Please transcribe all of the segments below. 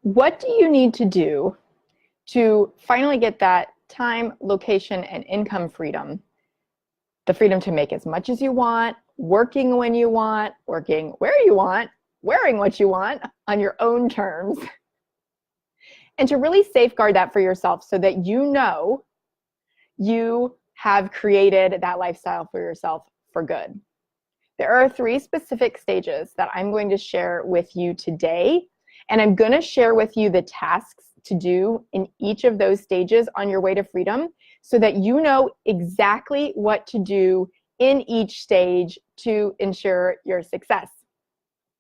What do you need to do to finally get that time, location, and income freedom? The freedom to make as much as you want, working when you want, working where you want, wearing what you want on your own terms. And to really safeguard that for yourself so that you know you have created that lifestyle for yourself for good. There are 3 specific stages that I'm going to share with you today. And I'm going to share with you the tasks to do in each of those stages on your way to freedom so that you know exactly what to do in each stage to ensure your success.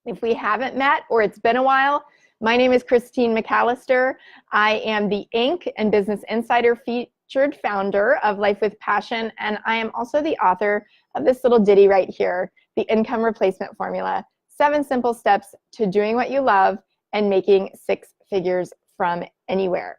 If we haven't met or it's been a while, my name is Christine McAllister. I am the Inc. and Business Insider featured founder of Life with Passion, and I am also the author of this little ditty right here, The Income Replacement Formula, 7 simple steps to doing what you love and making 6 figures from anywhere.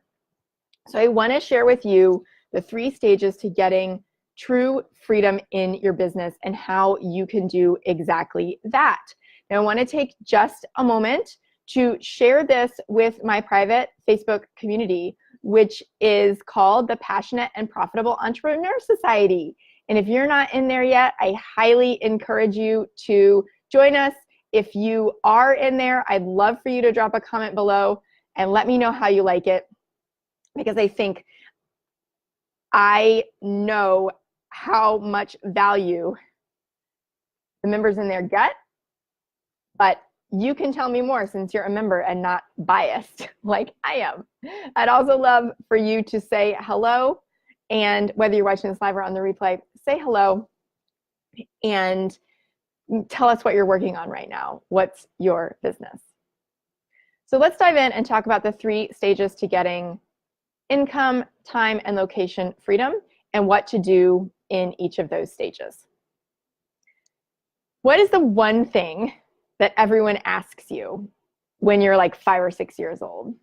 So I want to share with you the 3 stages to getting true freedom in your business and how you can do exactly that. Now I want to take just a moment to share this with my private Facebook community, which is called the Passionate and Profitable Entrepreneur Society. And if you're not in there yet, I highly encourage you to join us. If you are in there, I'd love for you to drop a comment below and let me know how you like it, because I know how much value the members in there get, but you can tell me more since you're a member and not biased like I am. I'd also love for you to say hello, and whether you're watching this live or on the replay, say hello and tell us what you're working on right now. What's your business? So let's dive in and talk about the 3 stages to getting income, time, and location freedom and what to do in each of those stages. What is the one thing that everyone asks you when you're like 5 or 6 years old?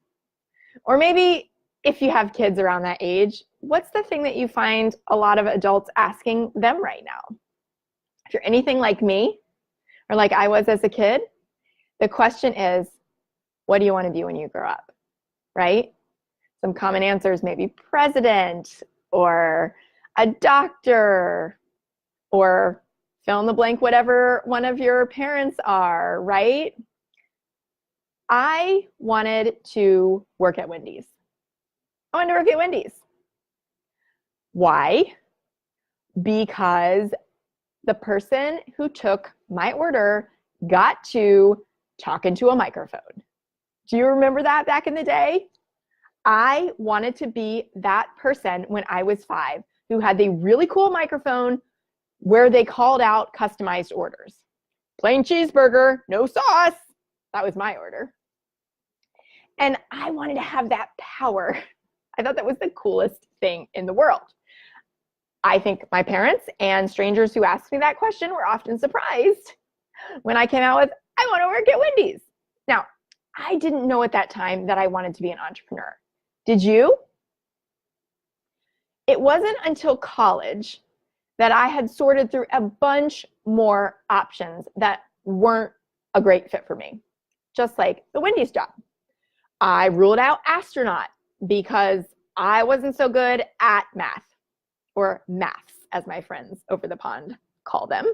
Or maybe if you have kids around that age, what's the thing that you find a lot of adults asking them right now? If you're anything like me, or like I was as a kid, the question is, what do you want to be when you grow up, right? Some common answers may be president, or a doctor, or fill in the blank, whatever one of your parents are, right? I wanted to work at Wendy's. I wanted to work at Wendy's. Why? Because the person who took my order got to talk into a microphone. Do you remember that back in the day? I wanted to be that person when I was 5 who had the really cool microphone where they called out customized orders. Plain cheeseburger, no sauce. That was my order. And I wanted to have that power. I thought that was the coolest thing in the world. I think my parents and strangers who asked me that question were often surprised when I came out with, I want to work at Wendy's. Now, I didn't know at that time that I wanted to be an entrepreneur. Did you? It wasn't until college that I had sorted through a bunch more options that weren't a great fit for me, just like the Wendy's job. I ruled out astronaut because I wasn't so good at math, or maths, as my friends over the pond call them.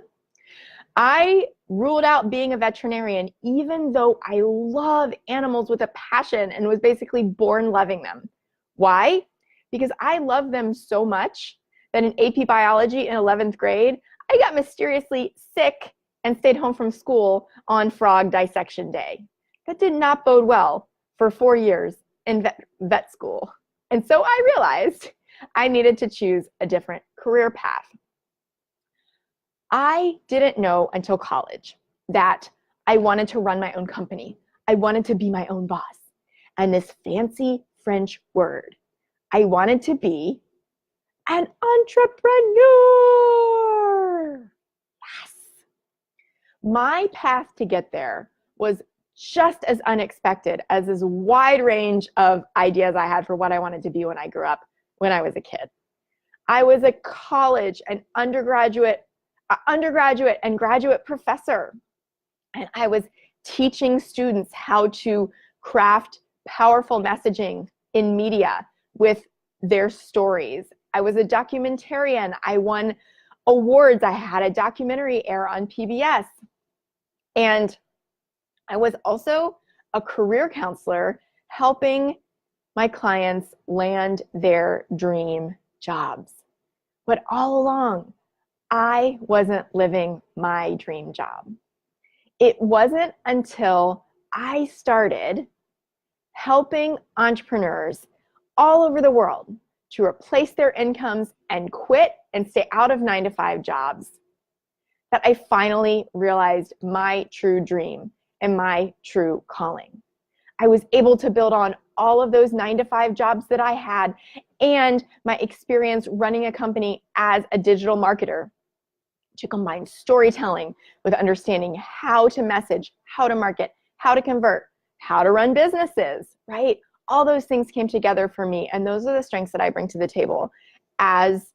I ruled out being a veterinarian, even though I love animals with a passion and was basically born loving them. Why? Because I love them so much that in AP biology in 11th grade, I got mysteriously sick and stayed home from school on frog dissection day. That did not bode well for 4 years in vet school. And so I realized I needed to choose a different career path. I didn't know until college that I wanted to run my own company. I wanted to be my own boss. And this fancy French word, I wanted to be an entrepreneur. Yes. My path to get there was just as unexpected as this wide range of ideas I had for what I wanted to be when I grew up, when I was a kid. I was a college and undergraduate and graduate professor, and I was teaching students how to craft powerful messaging in media with their stories. I was a documentarian. I won awards. I had a documentary air on PBS. And I was also a career counselor helping my clients land their dream jobs. But all along, I wasn't living my dream job. It wasn't until I started helping entrepreneurs all over the world to replace their incomes and quit and stay out of 9-to-5 jobs that I finally realized my true dream and my true calling. I was able to build on all of those 9-to-5 jobs that I had and my experience running a company as a digital marketer to combine storytelling with understanding how to message, how to market, how to convert, how to run businesses, right? All those things came together for me, and those are the strengths that I bring to the table as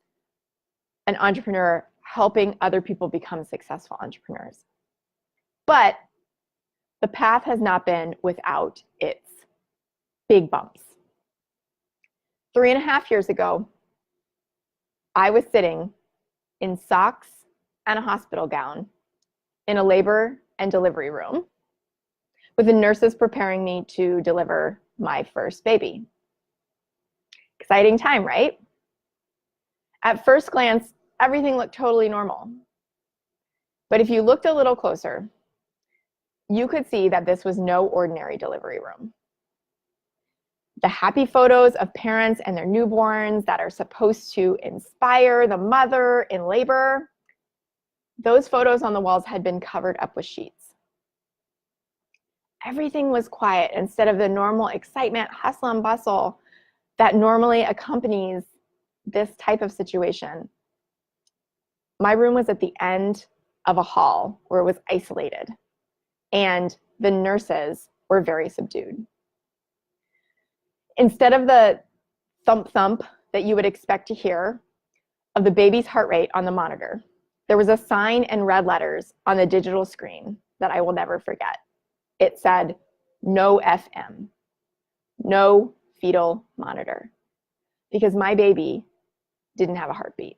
an entrepreneur, helping other people become successful entrepreneurs. But the path has not been without its big bumps. 3.5 years ago, I was sitting in socks and a hospital gown in a labor and delivery room with the nurses preparing me to deliver my first baby. Exciting time, right? At first glance, everything looked totally normal. But if you looked a little closer, you could see that this was no ordinary delivery room. The happy photos of parents and their newborns that are supposed to inspire the mother in labor, those photos on the walls had been covered up with sheets. Everything was quiet instead of the normal excitement, hustle and bustle that normally accompanies this type of situation. My room was at the end of a hall where it was isolated, and the nurses were very subdued. Instead of the thump thump that you would expect to hear of the baby's heart rate on the monitor, there was a sign in red letters on the digital screen that I will never forget. It said, "No FM, no fetal monitor," because my baby didn't have a heartbeat.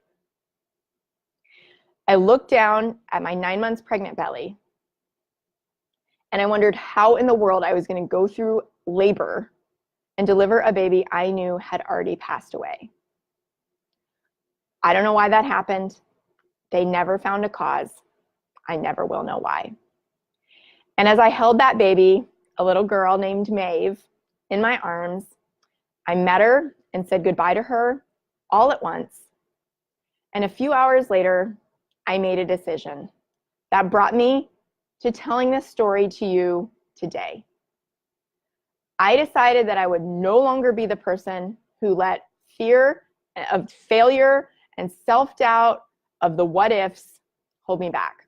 I looked down at my 9 months pregnant belly, and I wondered how in the world I was going to go through labor and deliver a baby I knew had already passed away. I don't know why that happened. They never found a cause. I never will know why. And as I held that baby, a little girl named Maeve, in my arms, I met her and said goodbye to her all at once. And a few hours later, I made a decision that brought me to telling this story to you today. I decided that I would no longer be the person who let fear of failure and self-doubt of the what ifs hold me back.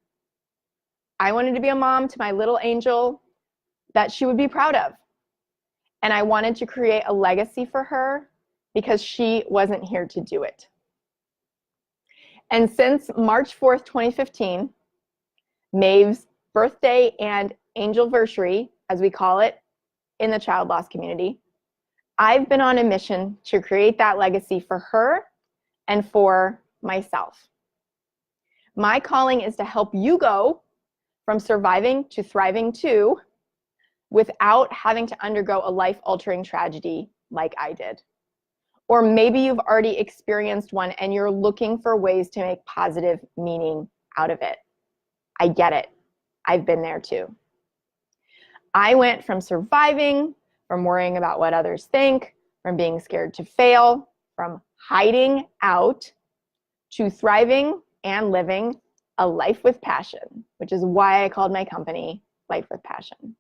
I wanted to be a mom to my little angel that she would be proud of. And I wanted to create a legacy for her because she wasn't here to do it. And since March 4th, 2015, Maeve's birthday and angelversary, as we call it in the child loss community, I've been on a mission to create that legacy for her and for myself. My calling is to help you go from surviving to thriving too, without having to undergo a life-altering tragedy like I did. Or maybe you've already experienced one and you're looking for ways to make positive meaning out of it. I get it. I've been there too. I went from surviving, from worrying about what others think, from being scared to fail, from hiding out, to thriving and living a life with passion, which is why I called my company Life with Passion.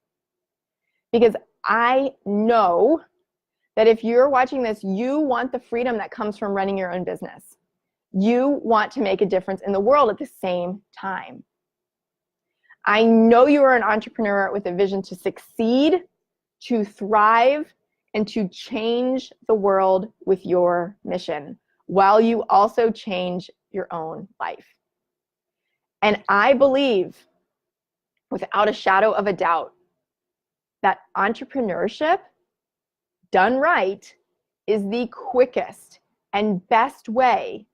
Because I know that if you're watching this, you want the freedom that comes from running your own business. You want to make a difference in the world at the same time. I know you are an entrepreneur with a vision to succeed, to thrive, and to change the world with your mission, while you also change your own life. And I believe, without a shadow of a doubt, that entrepreneurship done right, is the quickest and best way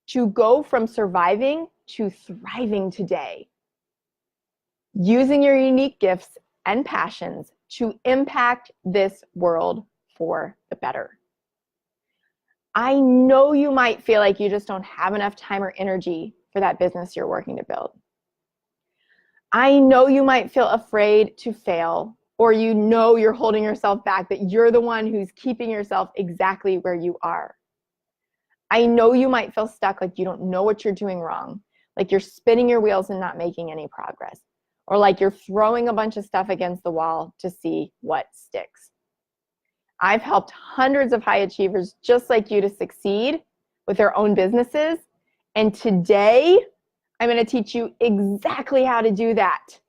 to go from surviving to thriving today, using your unique gifts and passions to impact this world for the better. I know you might feel like you just don't have enough time or energy for that business you're working to build. I know you might feel afraid to fail, or you know you're holding yourself back, that you're the one who's keeping yourself exactly where you are. I know you might feel stuck, like you don't know what you're doing wrong, like you're spinning your wheels and not making any progress, or like you're throwing a bunch of stuff against the wall to see what sticks. I've helped hundreds of high achievers just like you to succeed with their own businesses, and today I'm going to teach you exactly how to do that.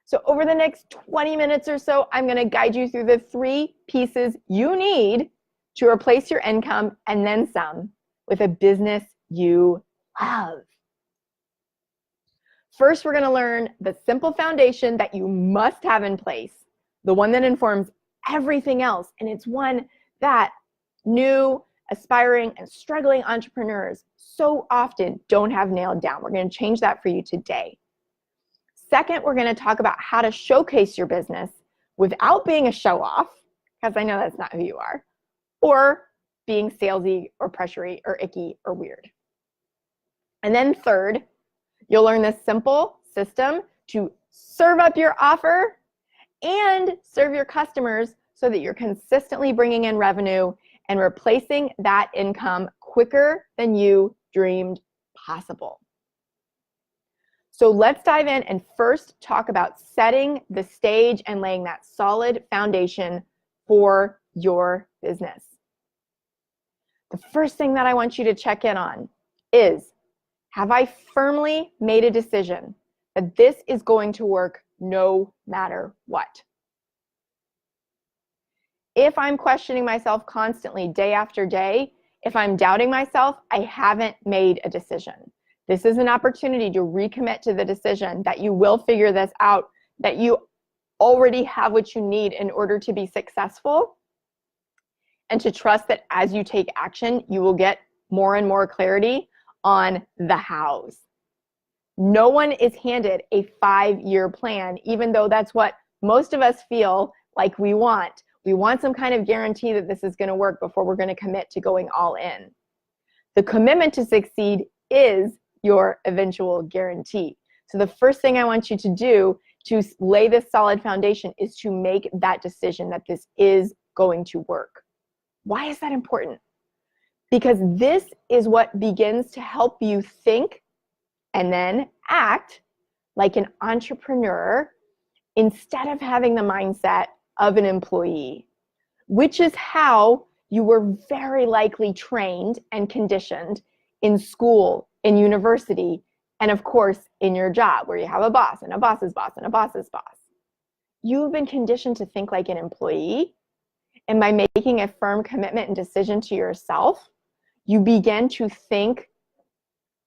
So over the next 20 minutes or so, I'm going to guide you through the 3 pieces you need to replace your income and then some with a business you love. First, we're going to learn the simple foundation that you must have in place, the one that informs everything else, and it's one that new, aspiring, and struggling entrepreneurs so often don't have nailed down. We're going to change that for you today. Second, we're going to talk about how to showcase your business without being a show-off, because I know that's not who you are, or being salesy or pressury or icky or weird. And then third, you'll learn this simple system to serve up your offer and serve your customers so that you're consistently bringing in revenue and replacing that income quicker than you dreamed possible. So let's dive in and first talk about setting the stage and laying that solid foundation for your business. The first thing that I want you to check in on is, have I firmly made a decision that this is going to work no matter what? If I'm questioning myself constantly day after day, if I'm doubting myself, I haven't made a decision. This is an opportunity to recommit to the decision that you will figure this out, that you already have what you need in order to be successful, and to trust that as you take action, you will get more and more clarity on the hows. No one is handed a 5-year plan, even though that's what most of us feel like we want. We want some kind of guarantee that this is going to work before we're going to commit to going all in. The commitment to succeed is your eventual guarantee. So the first thing I want you to do to lay this solid foundation is to make that decision that this is going to work. Why is that important? Because this is what begins to help you think and then act like an entrepreneur instead of having the mindset of an employee, which is how you were very likely trained and conditioned in school, in university, and of course in your job where you have a boss and a boss's boss and a boss's boss. You've been conditioned to think like an employee, and by making a firm commitment and decision to yourself, you begin to think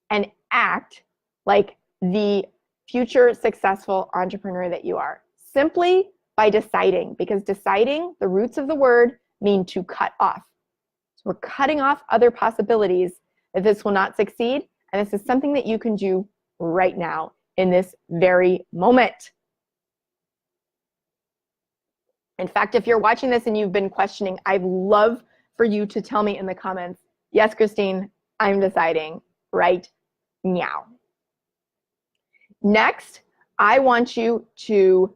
and act like the future successful entrepreneur that you are, simply by deciding, because deciding, the roots of the word mean to cut off. So we're cutting off other possibilities that this will not succeed, and this is something that you can do right now in this very moment. In fact, if you're watching this and you've been questioning, I'd love for you to tell me in the comments, yes, Christine, I'm deciding right now. Next, I want you to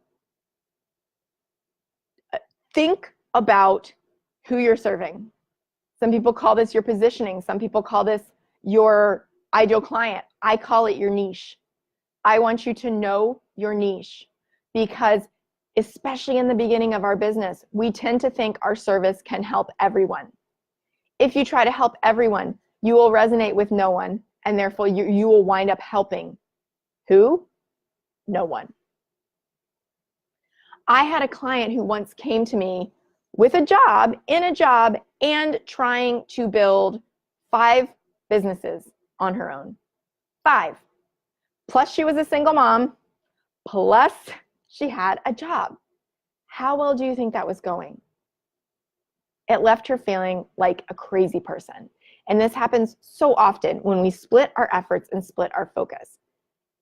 think about who you're serving. Some people call this your positioning. Some people call this your ideal client. I call it your niche. I want you to know your niche, because especially in the beginning of our business, we tend to think our service can help everyone. If you try to help everyone, you will resonate with no one, and therefore you will wind up helping who? No one. I had a client who once came to me with a job, and trying to build 5 businesses on her own. 5. Plus she was a single mom, plus she had a job. How well do you think that was going? It left her feeling like a crazy person. And this happens so often when we split our efforts and split our focus.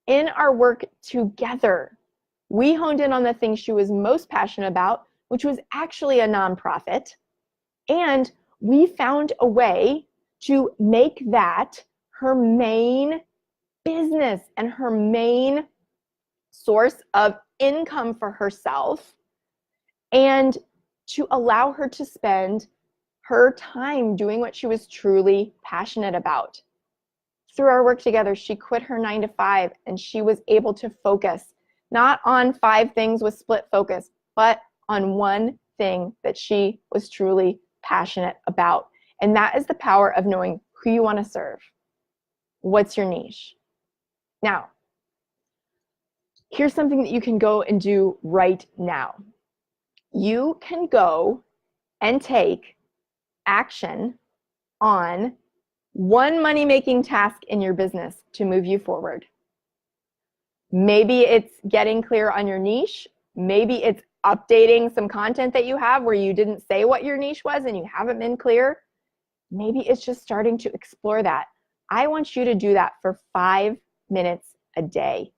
In our work together, we honed in on the thing she was most passionate about, which was actually a nonprofit. And we found a way to make that her main business and her main source of income for herself, and to allow her to spend her time doing what she was truly passionate about. Through our work together, she quit her 9-to-5 and she was able to focus not on 5 things with split focus, but on one thing that she was truly passionate about. And that is the power of knowing who you want to serve. What's your niche? Now, here's something that you can go and do right now. You can go and take action on one money-making task in your business to move you forward. Maybe it's getting clear on your niche. Maybe it's updating some content that you have where you didn't say what your niche was and you haven't been clear. Maybe it's just starting to explore that. I want you to do that for 5 minutes a day.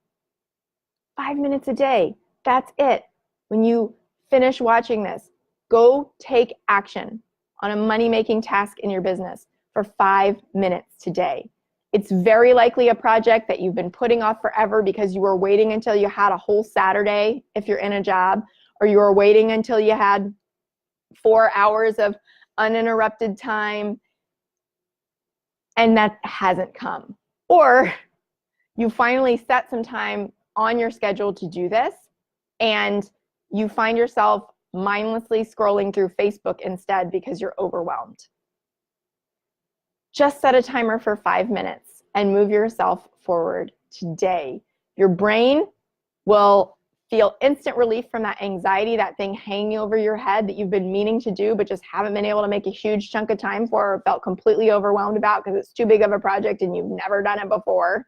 5 minutes a day. That's it. When you finish watching this, go take action on a money-making task in your business for 5 minutes today. It's very likely a project that you've been putting off forever because you were waiting until you had a whole Saturday if you're in a job, or you were waiting until you had 4 hours of uninterrupted time, and that hasn't come. Or you finally set some time on your schedule to do this, and you find yourself mindlessly scrolling through Facebook instead because you're overwhelmed. Just set a timer for 5 minutes and move yourself forward today. Your brain will feel instant relief from that anxiety, that thing hanging over your head that you've been meaning to do but just haven't been able to make a huge chunk of time for, or felt completely overwhelmed about because it's too big of a project and you've never done it before.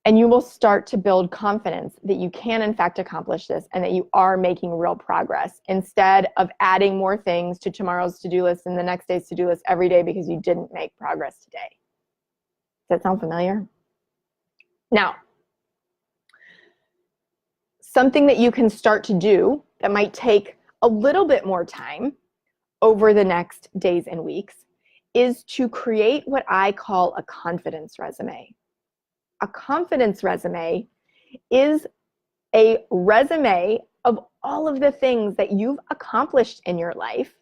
And you will start to build confidence that you can in fact accomplish this and that you are making real progress, instead of adding more things to tomorrow's to-do list and the next day's to-do list every day because you didn't make progress today. Does that sound familiar? Now, something that you can start to do that might take a little bit more time over the next days and weeks is to create what I call a confidence resume. A confidence resume is a resume of all of the things that you've accomplished in your life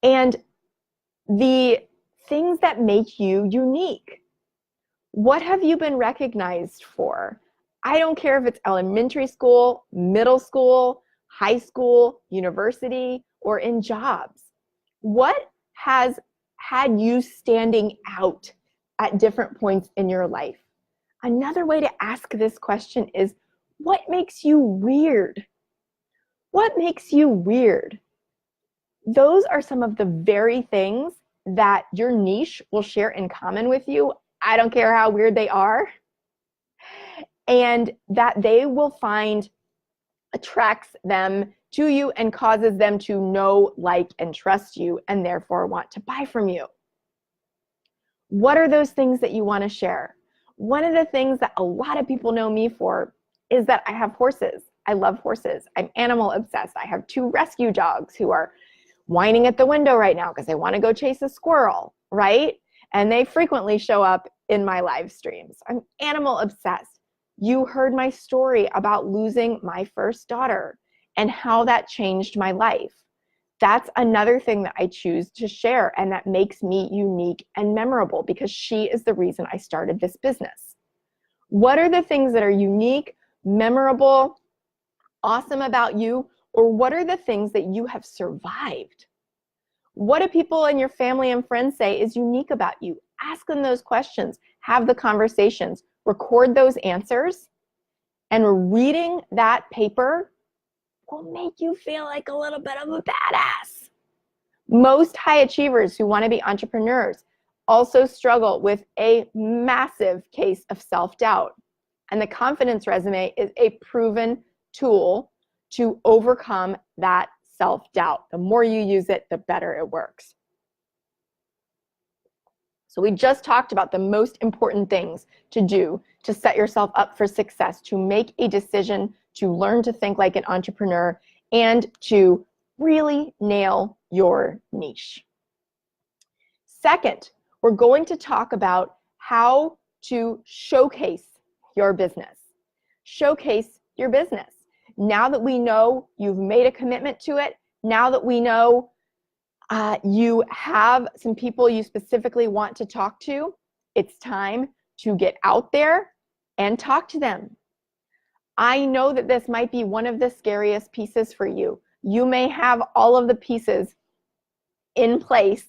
and the things that make you unique. What have you been recognized for? I don't care if it's elementary school, middle school, high school, university, or in jobs. What has had you standing out at different points in your life? Another way to ask this question is, what makes you weird? What makes you weird? Those are some of the very things that your niche will share in common with you. I don't care how weird they are. And that they will find attracts them to you and causes them to know, like, and trust you, and therefore want to buy from you. What are those things that you want to share? One of the things that a lot of people know me for is that I have horses. I love horses. I'm animal obsessed. I have 2 rescue dogs who are whining at the window right now because they want to go chase a squirrel, right? And they frequently show up in my live streams. I'm animal obsessed. You heard my story about losing my first daughter and how that changed my life. That's another thing that I choose to share and that makes me unique and memorable, because she is the reason I started this business. What are the things that are unique, memorable, awesome about you? Or what are the things that you have survived? What do people in your family and friends say is unique about you? Ask them those questions. Have the conversations. Record those answers. And reading that paper will make you feel like a little bit of a badass. Most high achievers who want to be entrepreneurs also struggle with a massive case of self-doubt. And the confidence resume is a proven tool to overcome that self-doubt. The more you use it, the better it works. So we just talked about the most important things to do to set yourself up for success, to make a decision, to learn to think like an entrepreneur, and to really nail your niche. Second, we're going to talk about how to showcase your business. Showcase your business. Now that we know you've made a commitment to it, now that we know you have some people you specifically want to talk to, it's time to get out there and talk to them. I know that this might be one of the scariest pieces for you. You may have all of the pieces in place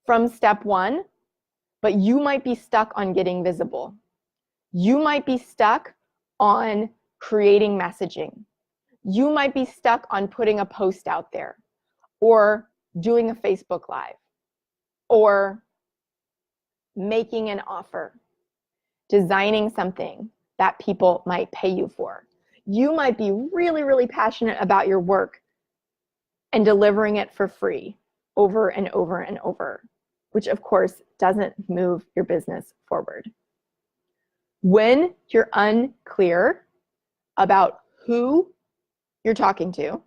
from step one, but you might be stuck on getting visible. You might be stuck on creating messaging. You might be stuck on putting a post out there, or doing a Facebook Live, or making an offer, designing something that people might pay you for. You might be really, really passionate about your work and delivering it for free over and over and over, which of course doesn't move your business forward. When you're unclear about who you're talking to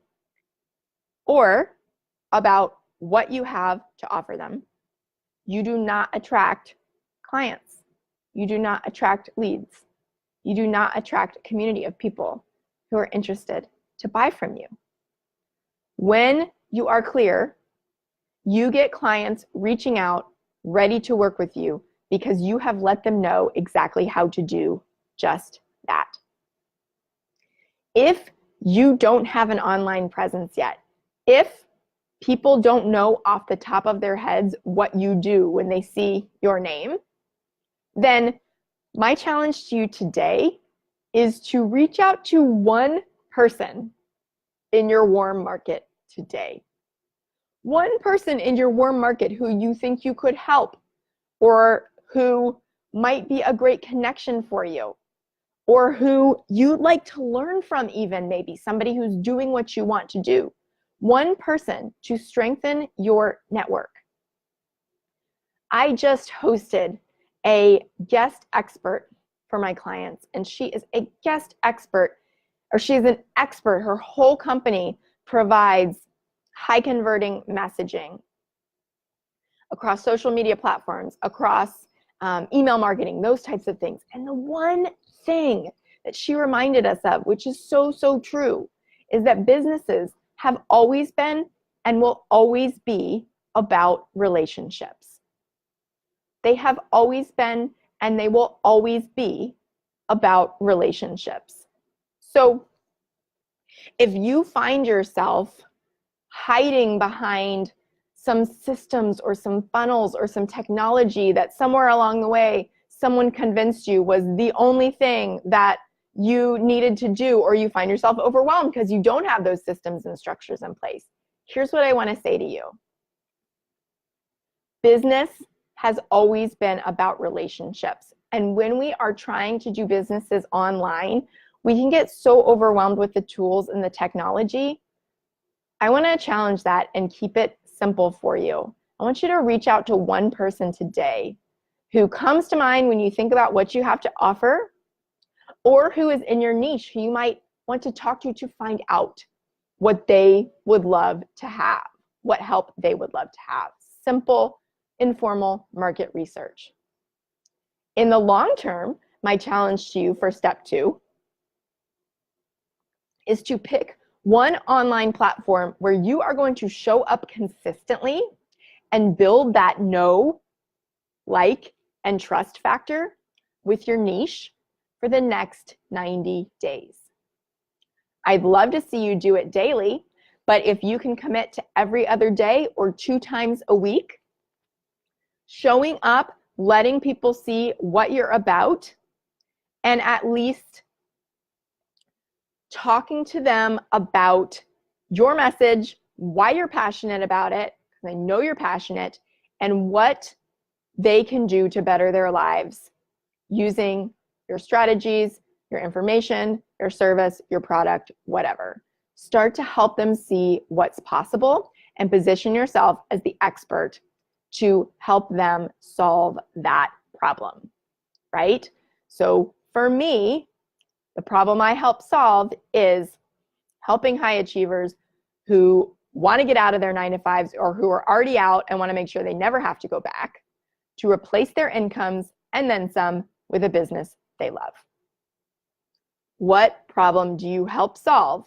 or about what you have to offer them, you do not attract clients. You do not attract leads. You do not attract a community of people who are interested to buy from you. When you are clear, you get clients reaching out, ready to work with you, because you have let them know exactly how to do just that. If you don't have an online presence yet, if people don't know off the top of their heads what you do when they see your name, then my challenge to you today is to reach out to one person in your warm market today. One person in your warm market who you think you could help, or who might be a great connection for you, or who you'd like to learn from, even maybe somebody who's doing what you want to do. One person to strengthen your network. I just hosted a guest expert for my clients, and she is a guest expert, or she's an expert. Her whole company provides high converting messaging across social media platforms, across email marketing, those types of things. And the one thing that she reminded us of, which is so, so true, is that businesses have always been and will always be about relationships. They have always been and they will always be about relationships. So if you find yourself hiding behind some systems or some funnels or some technology that somewhere along the way someone convinced you was the only thing that you needed to do, or you find yourself overwhelmed because you don't have those systems and structures in place, here's what I want to say to you. Business has always been about relationships. And when we are trying to do businesses online, we can get so overwhelmed with the tools and the technology. I want to challenge that and keep it simple for you. I want you to reach out to one person today who comes to mind when you think about what you have to offer, or who is in your niche, who you might want to talk to find out what they would love to have, what help they would love to have. Simple, informal market research. In the long term, my challenge to you for step 2 is to pick one online platform where you are going to show up consistently and build that know, like, and trust factor with your niche for the next 90 days. I'd love to see you do it daily, but if you can commit to every other day or 2 times a week, showing up, letting people see what you're about, and at least talking to them about your message, why you're passionate about it, because I know you're passionate, and what they can do to better their lives using your strategies, your information, your service, your product, whatever. Start to help them see what's possible and position yourself as the expert to help them solve that problem, right? So for me, the problem I help solve is helping high achievers who want to get out of their 9-to-5s or who are already out and want to make sure they never have to go back to replace their incomes and then some with a business they love. What problem do you help solve?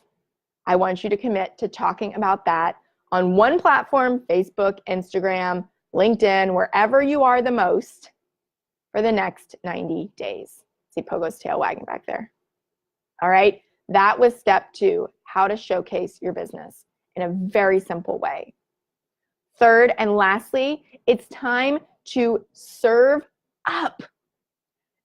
I want you to commit to talking about that on one platform, Facebook, Instagram, LinkedIn, wherever you are the most for the next 90 days. See Pogo's tail wagging back there. All right, that was step 2, how to showcase your business in a very simple way. Third and lastly, it's time to serve up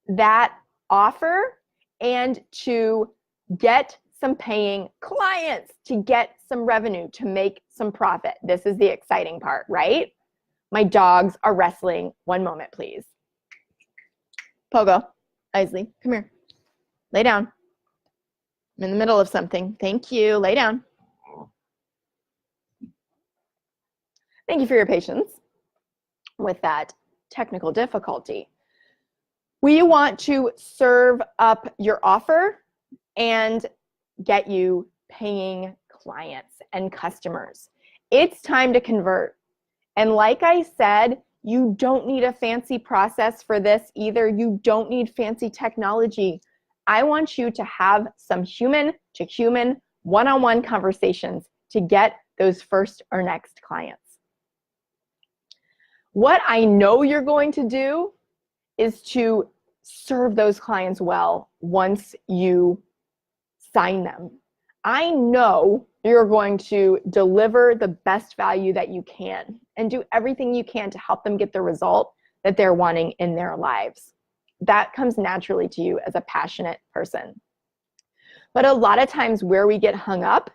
that offer and to get some paying clients, to get some revenue, to make some profit. This is the exciting part, right? My dogs are wrestling. One moment, please. Pogo, Isley, come here. Lay down. I'm in the middle of something. Thank you. Lay down. Thank you for your patience with that technical difficulty. We want to serve up your offer and get you paying clients and customers. It's time to convert. And like I said, you don't need a fancy process for this either. You don't need fancy technology. I want you to have some human-to-human, one-on-one conversations to get those first or next clients. What I know you're going to do is to serve those clients well once you sign them. I know you're going to deliver the best value that you can and do everything you can to help them get the result that they're wanting in their lives. That comes naturally to you as a passionate person. But a lot of times where we get hung up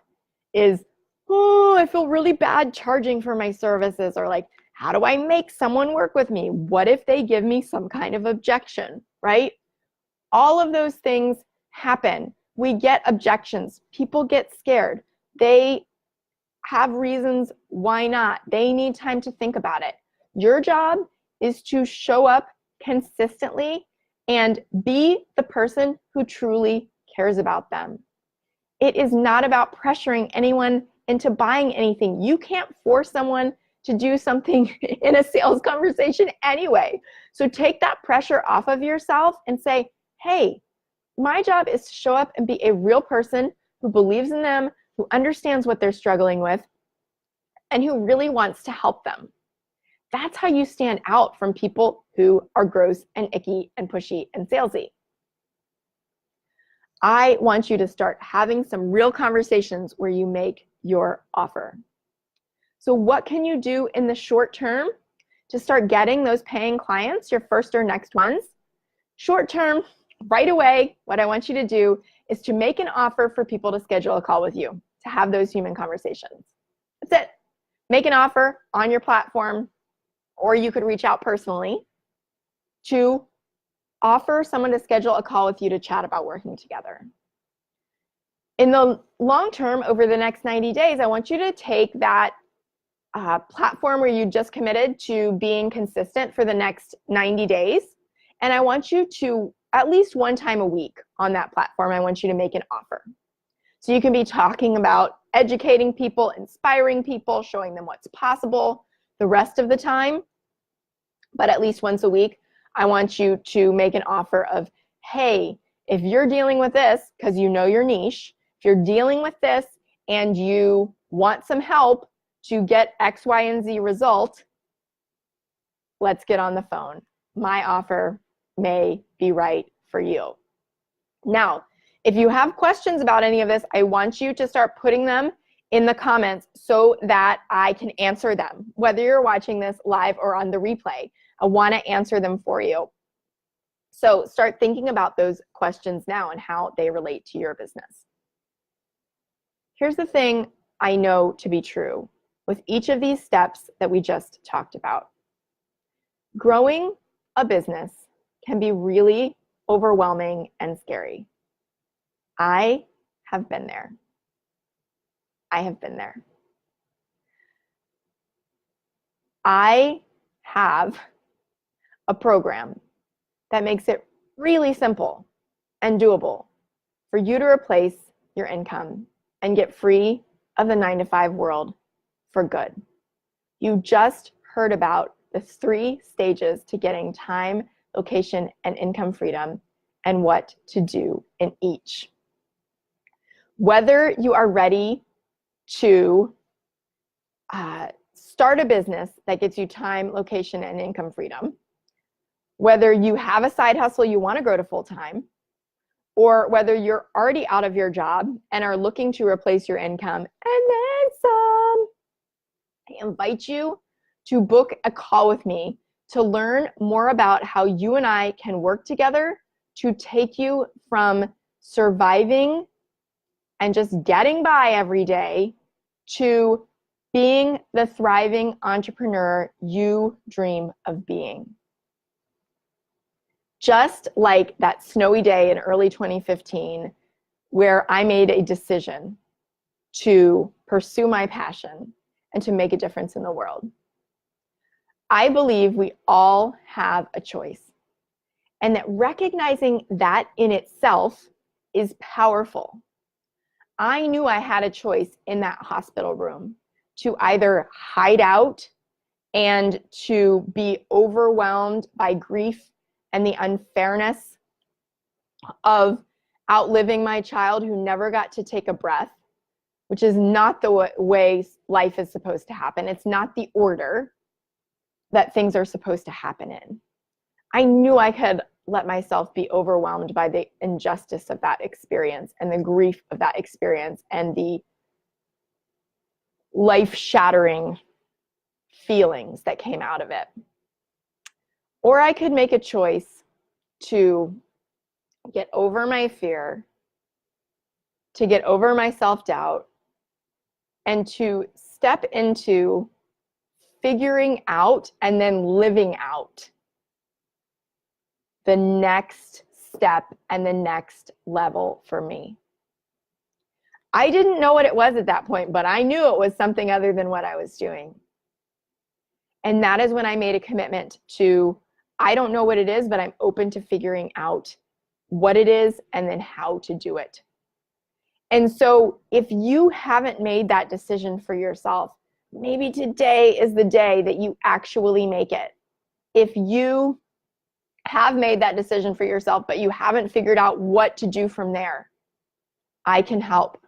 is, oh, I feel really bad charging for my services, or like, how do I make someone work with me? What if they give me some kind of objection, right? All of those things happen. We get objections. People get scared. They have reasons why not. They need time to think about it. Your job is to show up consistently and be the person who truly cares about them. It is not about pressuring anyone into buying anything. You can't force someone to do something in a sales conversation anyway. So take that pressure off of yourself and say, hey, my job is to show up and be a real person who believes in them, who understands what they're struggling with, and who really wants to help them. That's how you stand out from people who are gross and icky and pushy and salesy. I want you to start having some real conversations where you make your offer. So what can you do in the short term to start getting those paying clients, your first or next ones? Short term, right away, what I want you to do is to make an offer for people to schedule a call with you, to have those human conversations. That's it. Make an offer on your platform, or you could reach out personally to offer someone to schedule a call with you to chat about working together. In the long term, over the next 90 days, I want you to take that platform where you just committed to being consistent for the next 90 days, and I want you to, at least one time a week on that platform, I want you to make an offer. So you can be talking about educating people, inspiring people, showing them what's possible the rest of the time. But at least once a week, I want you to make an offer of, hey, if you're dealing with this, because you know your niche, if you're dealing with this and you want some help to get X, Y, and Z result, let's get on the phone. My offer may be right for you. Now, if you have questions about any of this, I want you to start putting them in the comments so that I can answer them. Whether you're watching this live or on the replay, I want to answer them for you. So start thinking about those questions now and how they relate to your business. Here's the thing I know to be true with each of these steps that we just talked about. Growing a business can be really overwhelming and scary. I have been there. I have been there. I have a program that makes it really simple and doable for you to replace your income and get free of the 9-to-5 world for good. You just heard about the 3 stages to getting time, location, and income freedom and what to do in each. Whether you are ready to start a business that gets you time, location, and income freedom, whether you have a side hustle you want to grow to full-time, or whether you're already out of your job and are looking to replace your income and then some, I invite you to book a call with me to learn more about how you and I can work together to take you from surviving and just getting by every day to being the thriving entrepreneur you dream of being. Just like that snowy day in early 2015 where I made a decision to pursue my passion and to make a difference in the world. I believe we all have a choice, and that recognizing that in itself is powerful. I knew I had a choice in that hospital room to either hide out and to be overwhelmed by grief and the unfairness of outliving my child who never got to take a breath, which is not the way life is supposed to happen. It's not the order that things are supposed to happen in. I knew I could let myself be overwhelmed by the injustice of that experience and the grief of that experience and the life-shattering feelings that came out of it. Or I could make a choice to get over my fear, to get over my self-doubt, and to step into figuring out and then living out the next step and the next level for me. I didn't know what it was at that point, but I knew it was something other than what I was doing. And that is when I made a commitment to, I don't know what it is, but I'm open to figuring out what it is and then how to do it. And so if you haven't made that decision for yourself, maybe today is the day that you actually make it. If you have made that decision for yourself, but you haven't figured out what to do from there, I can help.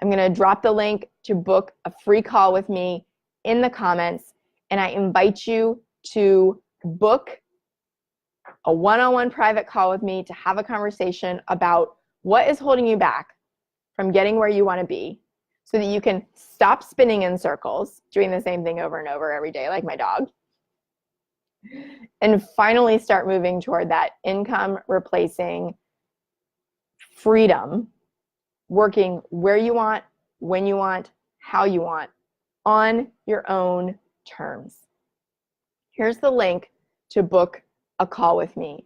I'm going to drop the link to book a free call with me in the comments, and I invite you to book a one-on-one private call with me to have a conversation about what is holding you back from getting where you want to be so that you can stop spinning in circles, doing the same thing over and over every day like my dog, and finally start moving toward that income replacing freedom, working where you want, when you want, how you want, on your own terms. Here's the link to book a call with me.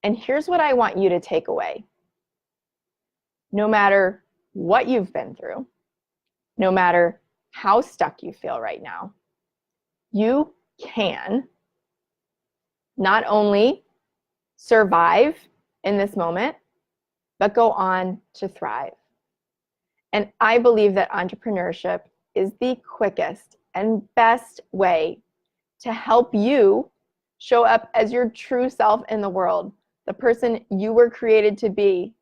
And here's what I want you to take away. No matter what you've been through, no matter how stuck you feel right now, you can not only survive in this moment, but go on to thrive. And I believe that entrepreneurship is the quickest and best way to help you show up as your true self in the world, the person you were created to be,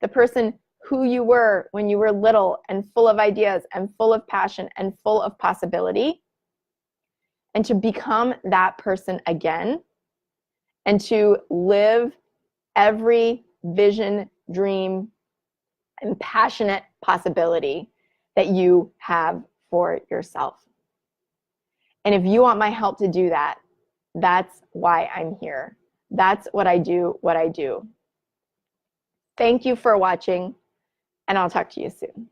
the person who you were when you were little and full of ideas and full of passion and full of possibility, and to become that person again, and to live every vision, dream, and passionate possibility that you have for yourself. And if you want my help to do that, that's why I'm here. That's what I do, what I do. Thank you for watching, and I'll talk to you soon.